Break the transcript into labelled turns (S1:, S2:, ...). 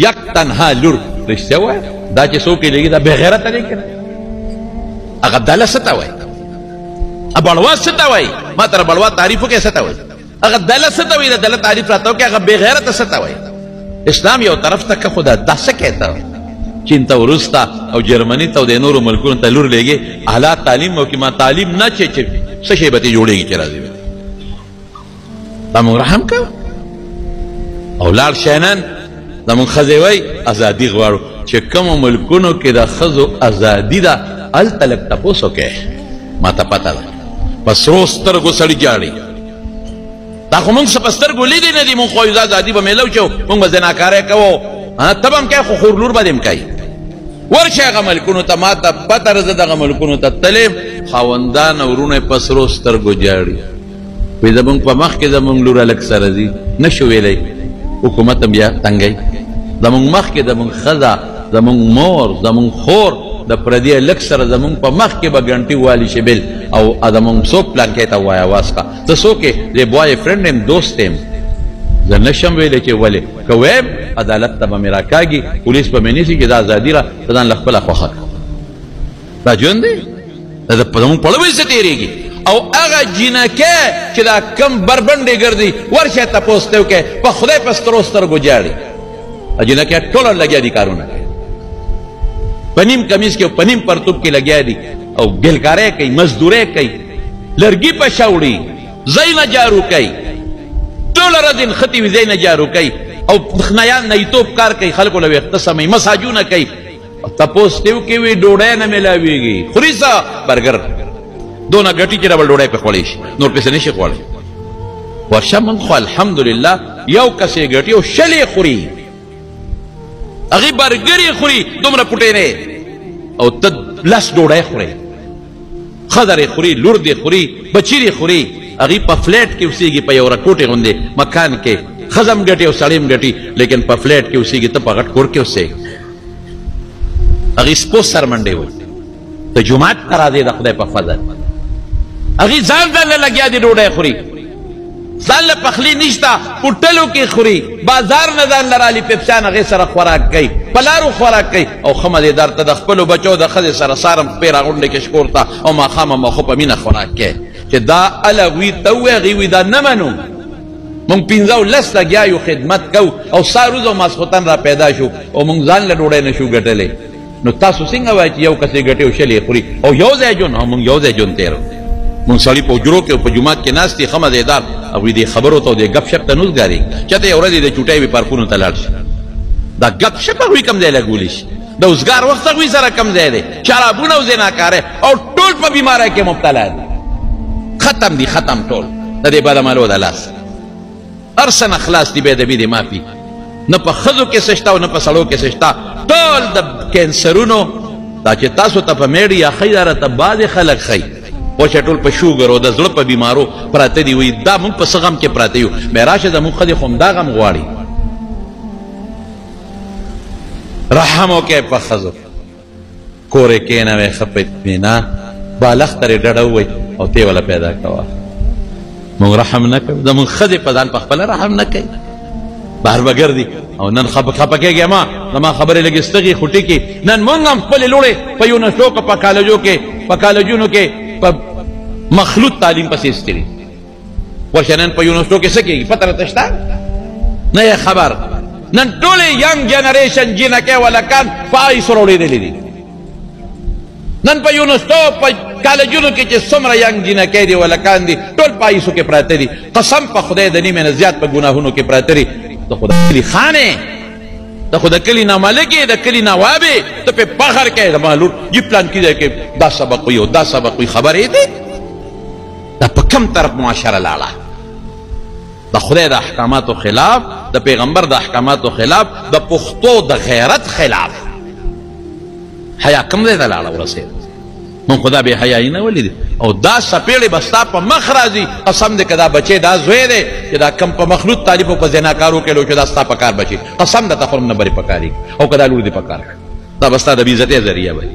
S1: یک تنها لور رشتہ وای دا چې څوک یې لګي دا بې غیرته دی که نه هغه دله څه ته وایي بړوا څه ته وایي ما ته بړوا تعریف وکړې څه ته وایي هغه دله څه ته وایي د دله تعریف راته وکړې هغه بې غیرته څه ته وایي اسلام یو طرف ته که خو دا څه کوې ته چین ته وروس ته او جرمني ته او د نورو ملکونو ته لور لېږې اعلی تعلیم وکړي ما تعلیم نه چې څه شی به ترې جوړېږي چې راځي دا موږ رحم کوو او لاړ شی نن زمونږ ښځې وایي ازادي غواړو چې کومو ملکونو کې د ښځو ازادي ده هلته لږ تپوس وکړئ ما ته پته ده په سرو سترګو سړي جاړي دا خو موږ څه په سترګو لیدې نه دي موږ خو ازادي به میلو چې موږ به زناکارۍ کوو ته به هم کوې خو خور لور به دې هم کوي ورشئ هغه ملکونو ته ما ته پته ده زه دغه ملکونو ته تلیم خاوندان او وروڼه یې په سرو سترګو جاړي وایي زموږ په مخ کې زموږ لور هلک سره ځي نه شو ویلی حکومت هم بیا تنګی زمونږ مخکې زمونږ ښځه زمونږ مور زمونږ خور د پردي هلک سره زمونږ په مخ کې به ګنټې والي شي بل او زمونږ څوک پلانکې ته ووایه اواز کا ته څوک یې د بوای فرینډ یم دوست یم زه نشم ویلی چې ولې که ویم عدالت ته به مې راکاږي پولیس به مې نیسي چې دا ازادي را ته ځان له خپله خوښه کړه دا ژوند دی زمونږ پړه به څه تېرېږي او هغه جینکې چې دا کم بربنډې ګرځي ورشه تپوس ته وکړئ په خدای په سترو سترګو جاړي جینکې ټوله لګیا دي کارونه کوي په نیم کمیز کې او په نیم پرتوب کې لګیا دي او ګلکارۍ کوي مزدورۍ کوي لرګي په شا وړي ځای نه جارو کوي ټوله ورځ نښتې وي ځای نه جارو کوي او نیتوب کار کوي خلکو له ویښته سموي مساجونه کوي تپوس ته وکړي وي ډوډۍ نه میلاویږي خوري څه برګر دونه ګټي چې ډبل ډوډۍ پې خوړی شي نور پسې نشي خوړی ورشه موږ خو الحمدلله یو کس یې ګټي او شل یې خوري هغې برګر یې خوري دومره پوټی نه او ته لس ډوډۍ خورې ښځه یې خوري لور دې خوري بچي دې خوري هغې په فلیټ کې اوسېږي په یو رکوټې غوندې مکان کې ښځه هم ګټي او سړی هم ګټي لیکن په فلیټ کې اوسېږي ته په غټ کور کې اوسېږي هغې سپوس سر منډې وایي ته جومات ته راځې د خدای په فضل هغې ځان له لګیا دي ډوډۍ خوري ځان له پخلي نشته هوټلو کې خوري بازار نه ځان له رالي پیپسیان هغې سره خوراک کوي په لارو خوراک کوي او ښه مزېدار ته د خپلو بچو د ښځې سره سارم خپې راغونډې کې شکور ته او ماښام هم خو په مینه خوراک کوي چې دا الهوي ته ووایي هغې وایي دا نه منو مونږ پنځه او لس لګیا یو خدمت کوو او سهار روز او ماسخوتن را پیدا شو او مونږ ځان له ډوډۍ نه شو ګټلی نو تاسو څنګه وایئ چې یو کس یې ګټي او شل یې خوري او یو ځای ژوند او مونږ یو ځای ژوند تېرو مونږ سړي په حجرو کې او په جومات کې ناست دي ښه مزېدار هغوی دې خبرو ته او دې ګپ شپ ته نه اوسګاري چېرته یو ورځ د چوټۍ وي پارکونو ته لاړ شي دا ګپ شپ هغوی کم ځای لګولی شي د اوزګار وخت هغوی سره کم ځای دی شرابونه او زناکارۍ او ټول په بیماری کې مبتلا دي ختم دي ختم ټول د دې بدعملو د لاس هر څه نه خلاص دي بېادبي دې معافي نه په ښځو کې څه شته او نه په سړو کې څه شته ټول د کینسرونو دا چې تاسو ته په میډیا ښیي دا راته بعضې خلک ښیي وچه ټول په شوګر او د زړه په بیمارو پراته دي وایي دا موږ په څه غم کې پراته یو بیا راشه زموږ ښځې خو همدا غم غواړي رحم وکړئ په ښځو کور یې کښېنوئ ښه په اطمینان بالښت ته یې ډډه ووایي او ته یې وله پیدا کوه موږ رحم نه کوو زموږ ښځې په ځان په خپله رحم نه کوي بهر به ګرځي او نن خفه کېږي ما زما خبرې لږې ستغي خوټې کې نن موږ هم خپلې لوړې په یونیورسټو کې په کالجو کې په کالجونو کې په مخلوط تعلیم پسې ایستلي ورشه نن په یونیورسټو کې څه کېږي پته راته شته نه یې خبر نن ټولې ینګ جنریشن جینکې ولکان په آیسو راوړېدلي دي نن په یونیورسټو په کالجونو کې چې څومره ینګ جینکې دي ولکان دي ټول په آیسو کې پراته دي قسم په خدای د نیمې نه زیات په ګناهونو کې پراته دي ته خو د کلي خانې ته خو د کلي نامالک یې د کلي نواب یې ته پې فخر کوې زما لور یي پلان کې دی کې دا سبق وي او دا سبق وي خبر یې دی دا په کم طرف معاشره لاړه د خدای د احکاماتو خلاف د پیغمبر د احکاماتو خلاف د پښتو د غیرت خلاف حیا کم ځای ته لاړه ورسېده مونږ خو دا بې حیایي نه ولیدې او دا څپېړې به ستا په مخ راځي قسم دی که دا بچی دا زوی دی چې دا کم په مخلوط طالب او په زناکارو کې لو چې دا ستا په کار بچي قسم درته خورم نه برې په کارېږي او که دا لور دې په کار دا به ستا د بېعزتۍ ذریعه وي